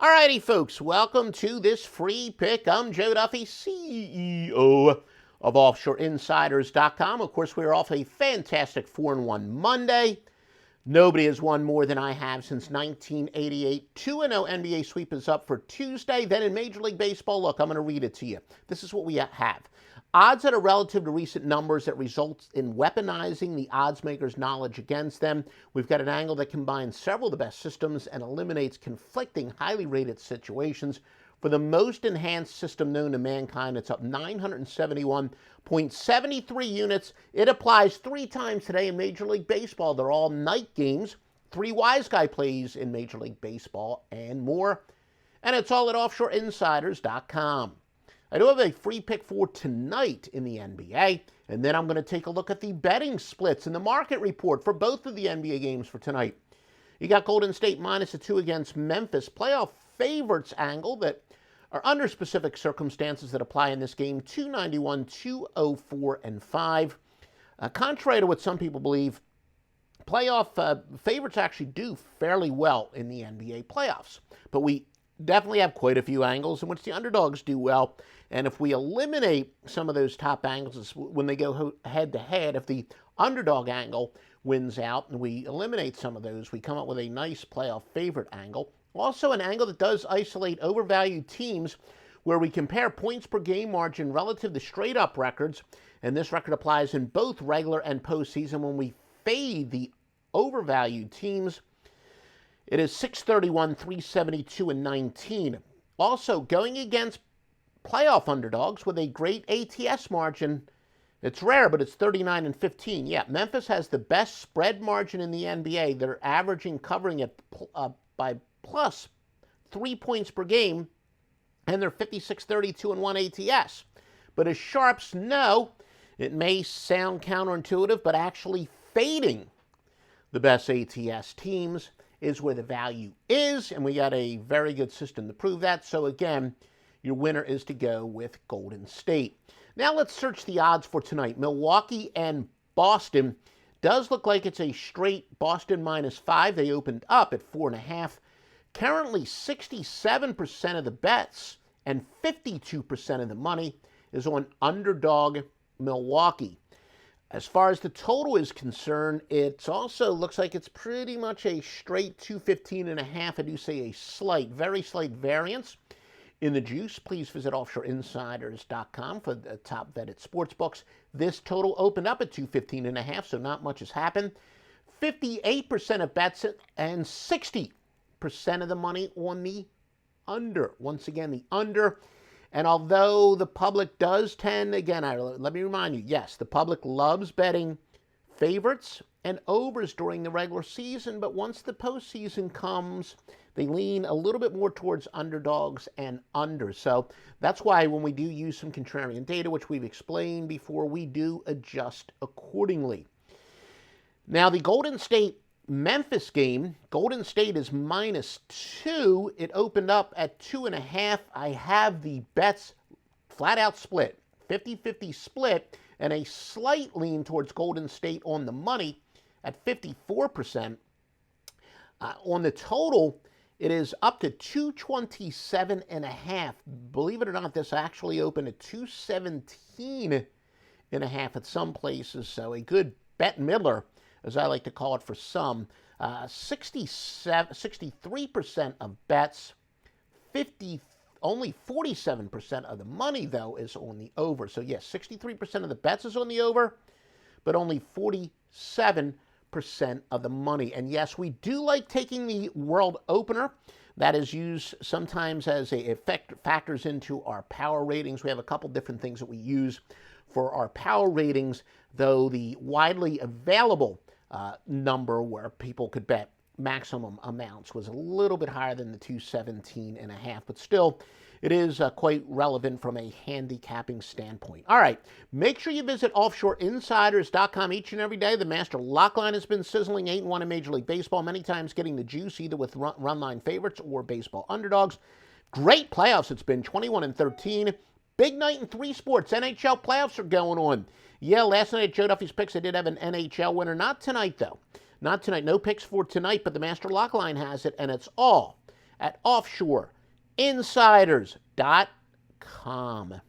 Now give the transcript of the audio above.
Alrighty, folks, welcome to this free pick. I'm Joe Duffy, CEO of OffshoreInsiders.com. Of course, we're off a fantastic 4-1 Monday. Nobody has won more than I have since 1988. 2-0 NBA sweep is up for Tuesday. Then in Major League Baseball, look, I'm going to read it to you. This is what we have. Odds that are relative to recent numbers that results in weaponizing the odds makers' knowledge against them. We've got an angle that combines several of the best systems and eliminates conflicting, highly rated situations. For the most enhanced system known to mankind, it's up 971.73 units. It applies 3 times today in Major League Baseball. They're all night games, 3 wise guy plays in Major League Baseball, and more. And it's all at OffshoreInsiders.com. I do have a free pick for tonight in the NBA, and then I'm going to take a look at the betting splits and the market report for both of the NBA games for tonight. You got Golden State -2 against Memphis, playoff favorites angle that are under specific circumstances that apply in this game, 291, 204, and 5. Contrary to what some people believe, playoff favorites actually do fairly well in the NBA playoffs, but we definitely have quite a few angles in which the underdogs do well. And if we eliminate some of those top angles when they go head-to-head, if the underdog angle wins out and we eliminate some of those, we come up with a nice playoff favorite angle. Also an angle that does isolate overvalued teams where we compare points per game margin relative to straight-up records. And this record applies in both regular and postseason. When we fade the overvalued teams, it is 631, 372, and 19. Also, going against playoff underdogs with a great ATS margin, it's rare, but it's 39 and 15. Yeah, Memphis has the best spread margin in the NBA. They're averaging, covering it by plus 3 points per game, and they're 56, 32, and 1 ATS. But as sharps know, it may sound counterintuitive, but actually fading the best ATS teams is where the value is, and we got a very good system to prove that. So again, your winner is to go with Golden State. Now let's search the odds for tonight. Milwaukee and Boston does look like it's a straight Boston -5. They opened up at 4.5. Currently 67% of the bets and 52% of the money is on underdog Milwaukee. As far as the total is concerned, it also looks like it's pretty much a straight 215.5. I do say a slight, very slight variance in the juice. Please visit OffshoreInsiders.com for the top vetted sports books. This total opened up at 215.5, so not much has happened. 58% of bets and 60% of the money on the under. Once again, the under. And although the public does tend, again, let me remind you, yes, the public loves betting favorites and overs during the regular season, but once the postseason comes, they lean a little bit more towards underdogs and under. So that's why when we do use some contrarian data, which we've explained before, we do adjust accordingly. Now, the Golden State-Memphis game, Golden State is -2. It opened up at 2.5. I have the bets flat out split, 50-50 split, and a slight lean towards Golden State on the money at 54%. On the total, it is up to 227.5. Believe it or not, this actually opened at 217.5 at some places, so a good bet middler, as I like to call it for some. 63% of bets, only 47% of the money, though, is on the over. So, yes, 63% of the bets is on the over, but only 47% of the money. And, yes, we do like taking the world opener. That is used sometimes as factors into our power ratings. We have a couple different things that we use for our power ratings, though the widely available number where people could bet maximum amounts was a little bit higher than the 217.5, but still it is quite relevant from a handicapping standpoint. All right, make sure you visit OffshoreInsiders.com each and every day. The master lock line has been sizzling, 8-1 in Major League Baseball, many times getting the juice either with run line favorites or baseball underdogs. Great playoffs it's been, 21-13. Big night in 3 sports. NHL playoffs are going on. Yeah, last night at Joe Duffy's Picks, I did have an NHL winner. Not tonight, though. Not tonight. No picks for tonight, but the Master Lock Line has it, and it's all at offshoreinsiders.com.